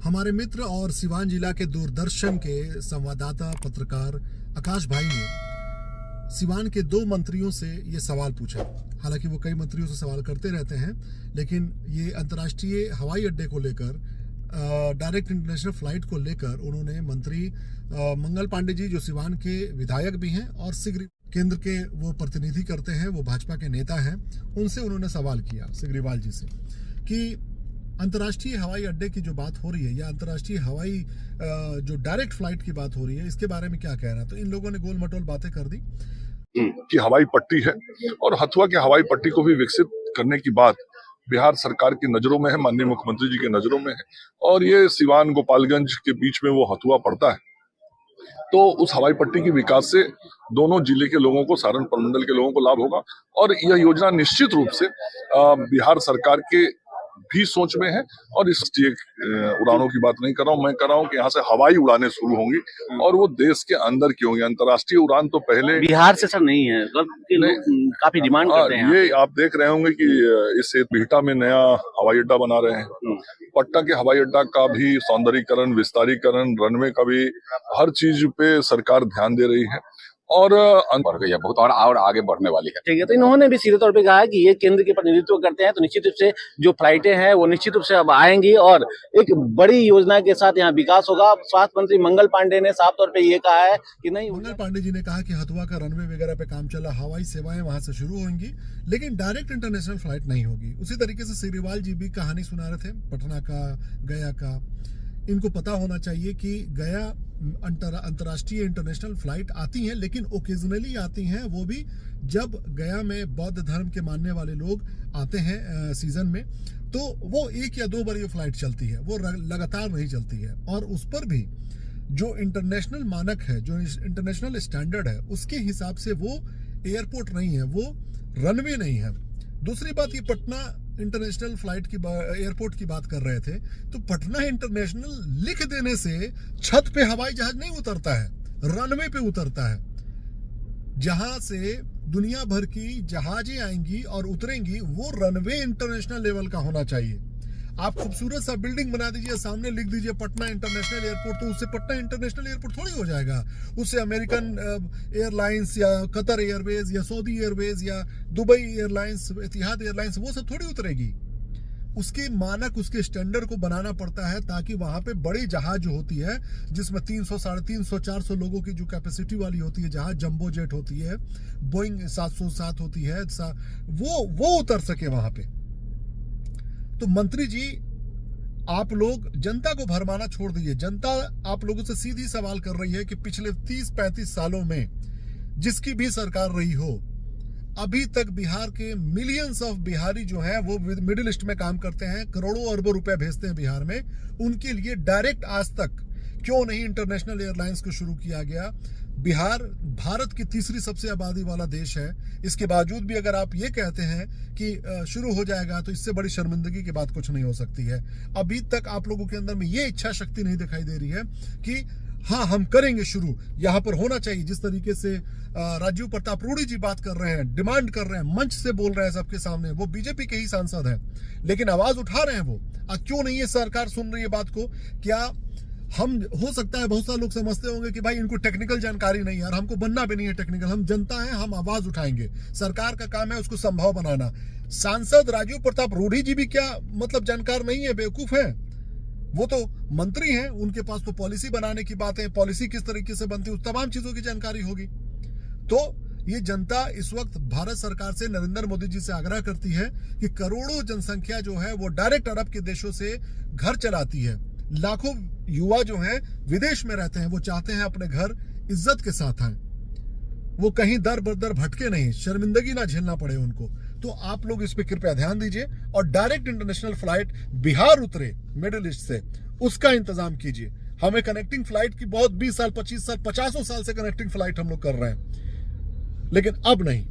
हमारे मित्र और सिवान जिला के दूरदर्शन के संवाददाता पत्रकार आकाश भाई ने सिवान के 2 मंत्रियों से ये सवाल पूछा। हालांकि वो कई मंत्रियों से सवाल करते रहते हैं, लेकिन ये अंतर्राष्ट्रीय हवाई अड्डे को लेकर, डायरेक्ट इंटरनेशनल फ्लाइट को लेकर उन्होंने मंत्री मंगल पांडे जी, जो सिवान के विधायक भी हैं और केंद्र के वो प्रतिनिधि करते हैं, वो भाजपा के नेता हैं, उनसे उन्होंने सवाल किया सिग्रीवाल जी से कि अंतर्राष्ट्रीय हवाई अड्डे की जो बात हो रही है या अंतर्राष्ट्रीय हवाई जो डायरेक्ट फ्लाइट की बात हो रही है, इसके बारे में क्या कहना है। तो इन लोगों ने गोल मटोल बातें कर दी कि हवाई पट्टी है और हथुआ के हवाई पट्टी को भी विकसित करने की बात बिहार सरकार की नजरों में है, माननीय मुख्यमंत्री जी के नजरों में है। और ये सिवान गोपालगंज के बीच में वो हथुआ पड़ता है, तो उस हवाई पट्टी की विकास से दोनों जिले के लोगों को, सारण प्रमंडल के लोगों को लाभ होगा। और यह योजना निश्चित रूप से बिहार सरकार के भी सोच में है। और इस उड़ानों की बात नहीं कर रहा हूं, मैं कर रहा हूं कि यहाँ से हवाई उड़ानें शुरू होंगी और वो देश के अंदर की होंगी। अंतर्राष्ट्रीय उड़ान तो पहले बिहार से सर नहीं है, काफी डिमांड करते हैं। ये आप देख रहे होंगे कि इस बिहटा में नया हवाई अड्डा बना रहे हैं। पटना के हवाई अड्डा का भी सौंदर्यीकरण, विस्तारीकरण, रनवे का भी, हर चीज पे सरकार ध्यान दे रही है और बढ़ गई है बहुत और आगे बढ़ने वाली है। ठीक है, तो इन्होंने भी सीधे तौर पे कहा कि ये केंद्र के प्रतिनिधित्व करते हैं, तो निश्चित रूप से जो फ्लाइटें हैं वो निश्चित रूप से अब आएंगी और एक बड़ी योजना के साथ यहाँ विकास होगा। स्वास्थ्य मंत्री मंगल पांडे ने साफ तौर पे ये कहा है कि नहीं। मंगल पांडे जी ने कहा कि हथुआ का रनवे वगैरह पे काम चला, हवाई सेवाएं वहां से शुरू होंगी, लेकिन डायरेक्ट इंटरनेशनल फ्लाइट नहीं होगी। उसी तरीके से सिग्रीवाल जी भी कहानी सुना रहे थे पटना का, गया का। इनको पता होना चाहिए कि गया अंतर्राष्ट्रीय इंटरनेशनल फ्लाइट आती हैं, लेकिन ओकेजनली आती हैं, वो भी जब गया में बौद्ध धर्म के मानने वाले लोग आते हैं सीजन में, तो वो 1 या 2 बार ये फ्लाइट चलती है, वो लगातार नहीं चलती है। और उस पर भी जो इंटरनेशनल मानक है, जो इंटरनेशनल स्टैंडर्ड है, उसके हिसाब से वो एयरपोर्ट नहीं है, वो रनवे नहीं है। दूसरी बात, ये पटना इंटरनेशनल फ्लाइट की एयरपोर्ट की बात कर रहे थे, तो पटना इंटरनेशनल लिख देने से छत पे हवाई जहाज नहीं उतरता है, रनवे पे उतरता है। जहां से दुनिया भर की जहाजें आएंगी और उतरेंगी, वो रनवे इंटरनेशनल लेवल का होना चाहिए। आप खूबसूरत सा बिल्डिंग बना दीजिए, सामने लिख दीजिए पटना इंटरनेशनल एयरपोर्ट, तो उससे पटना इंटरनेशनल एयरपोर्ट थोड़ी हो जाएगा। उससे अमेरिकन एयरलाइंस या कतर एयरवेज या सऊदी एयरवेज या दुबई एयरलाइंस, इतिहाद एयरलाइंस, वो सब थोड़ी उतरेगी। उसके मानक, उसके स्टैंडर्ड को बनाना पड़ता है, ताकि वहां पे बड़ी जहाज जो होती है, जिसमें 300, 350, 400 लोगों की जो कैपेसिटी वाली होती है जहाज, जंबो जेट होती है, बोइंग 707 होती है, वो उतर सके वहां पे। तो मंत्री जी, आप लोग जनता को भरमाना छोड़ दीजिए। जनता आप लोगों से सीधी सवाल कर रही है कि पिछले 30-35 सालों में जिसकी भी सरकार रही हो, अभी तक बिहार के मिलियंस ऑफ बिहारी जो हैं वो मिडिल ईस्ट में काम करते हैं, करोड़ों अरबों रुपए भेजते हैं बिहार में। उनके लिए डायरेक्ट आज तक क्यों नहीं इंटरनेशनल एयरलाइंस को शुरू किया गया। बिहार भारत की 3री सबसे आबादी वाला देश है, इसके बावजूद भी अगर आप ये कहते हैं कि शुरू हो जाएगा, तो इससे बड़ी शर्मिंदगी की बात कुछ नहीं हो सकती है। अभी तक आप लोगों के अंदर में ये इच्छा शक्ति नहीं दिखाई दे रही है कि हाँ, हम करेंगे शुरू, यहाँ पर होना चाहिए। जिस तरीके से राजीव प्रताप रूडी जी बात कर रहे हैं, डिमांड कर रहे हैं, मंच से बोल रहे हैं सबके सामने, वो बीजेपी के ही सांसद हैं, लेकिन आवाज उठा रहे हैं वो। क्यों नहीं ये सरकार सुन रही है बात को? क्या हम, हो सकता है बहुत सारे लोग समझते होंगे कि भाई इनको टेक्निकल जानकारी नहीं है, और हमको बनना भी नहीं है टेक्निकल, हम जनता है, हम आवाज उठाएंगे। सरकार का काम है उसको संभव बनाना। सांसद राजीव प्रताप रूडी जी भी क्या मतलब जानकार नहीं है, बेवकूफ है? वो तो मंत्री हैं, उनके पास तो पॉलिसी बनाने की बात है, पॉलिसी किस तरीके से बनती है, उस तमाम चीजों की जानकारी होगी। तो ये जनता इस वक्त भारत सरकार से, नरेंद्र मोदी जी से आग्रह करती है कि करोड़ों जनसंख्या जो है वो डायरेक्ट अरब के देशों से घर चलाती है। लाखों युवा जो हैं विदेश में रहते हैं, वो चाहते हैं अपने घर इज्जत के साथ आए, वो कहीं दर बदर भटके नहीं, शर्मिंदगी ना झेलना पड़े उनको। तो आप लोग इस पे कृपया ध्यान दीजिए और डायरेक्ट इंटरनेशनल फ्लाइट बिहार उतरे मिडिल ईस्ट से, उसका इंतजाम कीजिए। हमें कनेक्टिंग फ्लाइट की बहुत 20 साल, 25 साल, 50 साल से कनेक्टिंग फ्लाइट हम लोग कर रहे हैं, लेकिन अब नहीं।